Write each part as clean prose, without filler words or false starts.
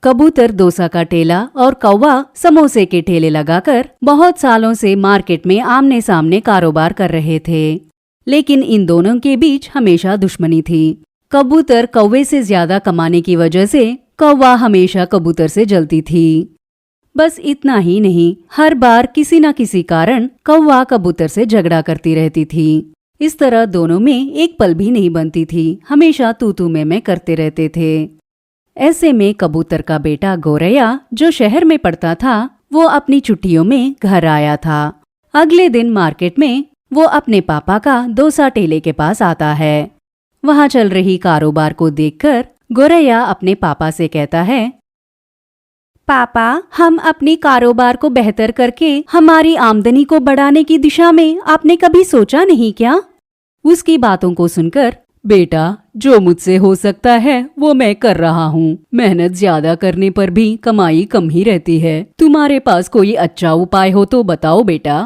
कबूतर डोसा का ठेला और कौवा समोसे के ठेले लगाकर बहुत सालों से मार्केट में आमने सामने कारोबार कर रहे थे। लेकिन इन दोनों के बीच हमेशा दुश्मनी थी। कबूतर कौवे से ज्यादा कमाने की वजह से कौवा हमेशा कबूतर से जलती थी। बस इतना ही नहीं, हर बार किसी न किसी कारण कौवा कबूतर से झगड़ा करती रहती थी। इस तरह दोनों में एक पल भी नहीं बनती थी, हमेशा तू तू मैं करते रहते थे। ऐसे में कबूतर का बेटा गोरैया, जो शहर में पढ़ता था, वो अपनी छुट्टियों में घर आया था। अगले दिन मार्केट में वो अपने पापा का डोसा ठेले के पास आता है। वहाँ चल रही कारोबार को देखकर गोरैया अपने पापा से कहता है, पापा, हम अपनी कारोबार को बेहतर करके हमारी आमदनी को बढ़ाने की दिशा में आपने कभी सोचा नहीं क्या? उसकी बातों को सुनकर, बेटा, जो मुझसे हो सकता है वो मैं कर रहा हूँ। मेहनत ज्यादा करने पर भी कमाई कम ही रहती है। तुम्हारे पास कोई अच्छा उपाय हो तो बताओ बेटा।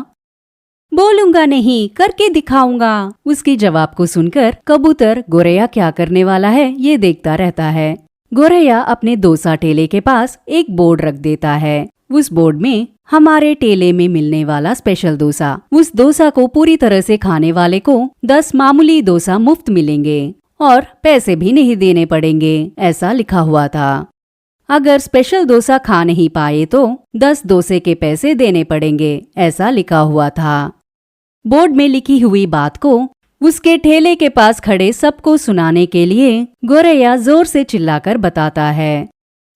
बोलूंगा नहीं, करके दिखाऊंगा। उसकी जवाब को सुनकर कबूतर गोरैया क्या करने वाला है ये देखता रहता है। गोरैया अपने डोसा ठेले के पास एक बोर्ड रख देता है। उस बोर्ड में हमारे ठेले में मिलने वाला स्पेशल डोसा, उस डोसा को पूरी तरह से खाने वाले को 10 मामूली डोसा मुफ्त मिलेंगे और पैसे भी नहीं देने पड़ेंगे, ऐसा लिखा हुआ था। अगर स्पेशल डोसा खा नहीं पाए तो 10 डोसे के पैसे देने पड़ेंगे, ऐसा लिखा हुआ था। बोर्ड में लिखी हुई बात को उसके ठेले के पास खड़े सबको सुनाने के लिए गोरैया जोर से चिल्लाकर बताता है।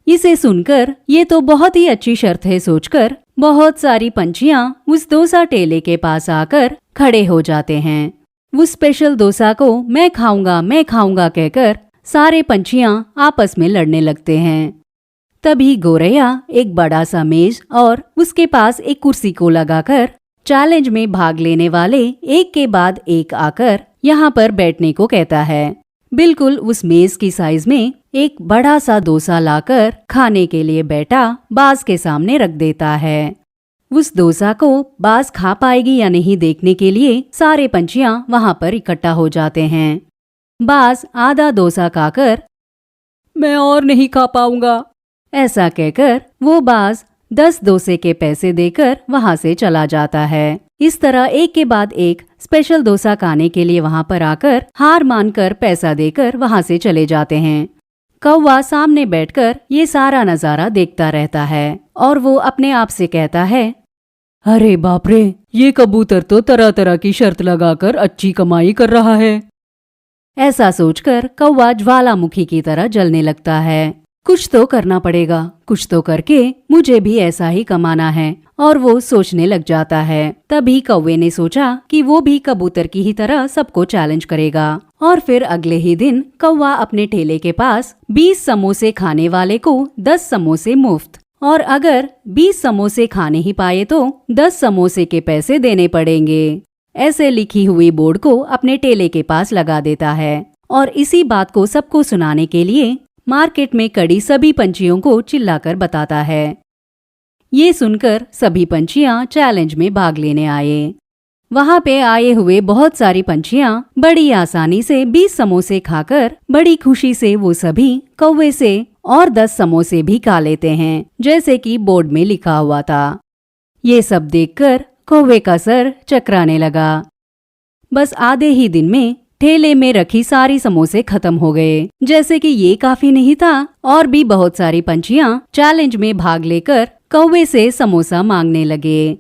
इसे सुनकर ये तो बहुत ही अच्छी शर्त है सोचकर बहुत सारी पंछियां उस डोसा ठेले के पास आकर खड़े हो जाते हैं। उस स्पेशल डोसा को मैं खाऊंगा कहकर सारे पंछियां आपस में लड़ने लगते हैं। तभी गोरैया एक बड़ा सा मेज और उसके पास एक कुर्सी को लगाकर चैलेंज में भाग लेने वाले एक के बाद एक आकर यहाँ पर बैठने को कहता है। बिल्कुल उस मेज की साइज में एक बड़ा सा डोसा लाकर खाने के लिए बैठा बाज के सामने रख देता है। उस डोसा को बाज खा पाएगी या नहीं देखने के लिए सारे पंछियां वहां पर इकट्ठा हो जाते हैं। बाज आधा डोसा खाकर मैं और नहीं खा पाऊंगा, ऐसा कहकर वो बाज 10 डोसे के पैसे देकर वहां से चला जाता है। इस तरह एक के बाद एक स्पेशल डोसा खाने के लिए वहां पर आकर हार मानकर पैसा देकर वहां से चले जाते हैं। कौवा सामने बैठकर ये सारा नजारा देखता रहता है और वो अपने आप से कहता है, अरे बाप रे, ये कबूतर तो तरह तरह की शर्त लगाकर अच्छी कमाई कर रहा है। ऐसा सोचकर कौवा ज्वालामुखी की तरह जलने लगता है। कुछ तो करना पड़ेगा, कुछ तो करके मुझे भी ऐसा ही कमाना है, और वो सोचने लग जाता है। तभी कौवे ने सोचा कि वो भी कबूतर की ही तरह सबको चैलेंज करेगा। और फिर अगले ही दिन कौवा अपने ठेले के पास 20 समोसे खाने वाले को 10 समोसे मुफ्त, और अगर 20 समोसे खा नहीं पाए तो 10 समोसे के पैसे देने पड़ेंगे, ऐसे लिखी हुई बोर्ड को अपने ठेले के पास लगा देता है। और इसी बात को सबको सुनाने के लिए मार्केट में खड़ी सभी पंछियों को चिल्लाकर बताता है। ये सुनकर सभी पंछियां चैलेंज में भाग लेने आए। वहां पे आए हुए बहुत सारी पंछियां बड़ी आसानी से 20 समोसे खाकर बड़ी खुशी से वो सभी कौवे से और 10 समोसे भी खा लेते हैं, जैसे कि बोर्ड में लिखा हुआ था। ये सब देखकर कौवे का सर चकराने लगा। बस आधे ही दिन में ठेले में रखी सारी समोसे खत्म हो गए। जैसे कि ये काफी नहीं था, और भी बहुत सारी पंछियां चैलेंज में भाग लेकर कौवे से समोसा मांगने लगे।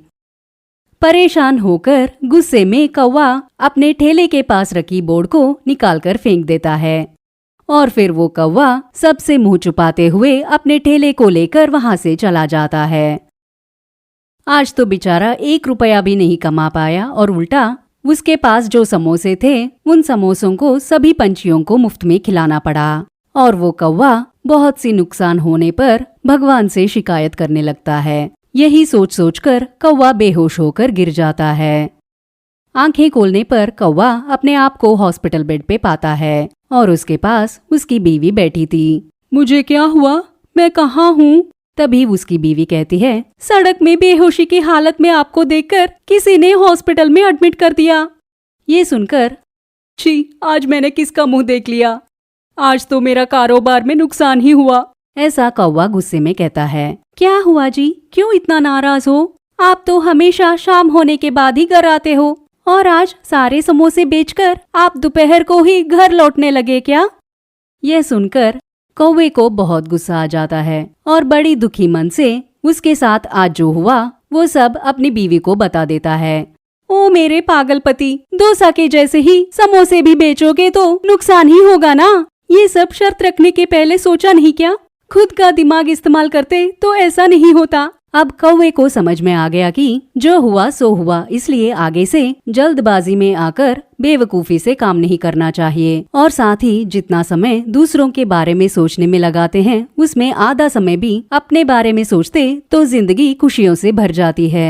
परेशान होकर गुस्से में कौवा अपने ठेले के पास रखी बोर्ड को निकालकर फेंक देता है, और फिर वो कौवा सबसे मुंह छुपाते हुए अपने ठेले को लेकर वहां से चला जाता है। आज तो बेचारा 1 रुपया भी नहीं कमा पाया, और उल्टा उसके पास जो समोसे थे उन समोसों को सभी पंछियों को मुफ्त में खिलाना पड़ा। और वो कौवा बहुत सी नुकसान होने पर भगवान से शिकायत करने लगता है। यही सोच सोचकर कौवा बेहोश होकर गिर जाता है। आंखें खोलने पर कौवा अपने आप को हॉस्पिटल बेड पे पाता है, और उसके पास उसकी बीवी बैठी थी। मुझे क्या हुआ, मैं कहाँ हूँ? तभी उसकी बीवी कहती है, सड़क में बेहोशी की हालत में आपको देखकर किसी ने हॉस्पिटल में एडमिट कर दिया। ये सुनकर, छी, आज मैंने किसका मुंह देख लिया। आज तो मेरा कारोबार में नुकसान ही हुआ। ऐसा कौवा गुस्से में कहता है। क्या हुआ जी, क्यों इतना नाराज हो? आप तो हमेशा शाम होने के बाद ही घर आते हो और आज सारे समोसे बेचकर आप दोपहर को ही घर लौटने लगे क्या? यह सुनकर कौवे को बहुत गुस्सा आ जाता है और बड़ी दुखी मन से उसके साथ आज जो हुआ वो सब अपनी बीवी को बता देता है। ओ मेरे पागल पति, डोसा के जैसे ही समोसे भी बेचोगे तो नुकसान ही होगा ना। ये सब शर्त रखने के पहले सोचा नहीं क्या? खुद का दिमाग इस्तेमाल करते तो ऐसा नहीं होता। अब कौवे को समझ में आ गया कि जो हुआ सो हुआ, इसलिए आगे से जल्दबाजी में आकर बेवकूफी से काम नहीं करना चाहिए और साथ ही जितना समय दूसरों के बारे में सोचने में लगाते हैं उसमें आधा समय भी अपने बारे में सोचते तो जिंदगी खुशियों से भर जाती है।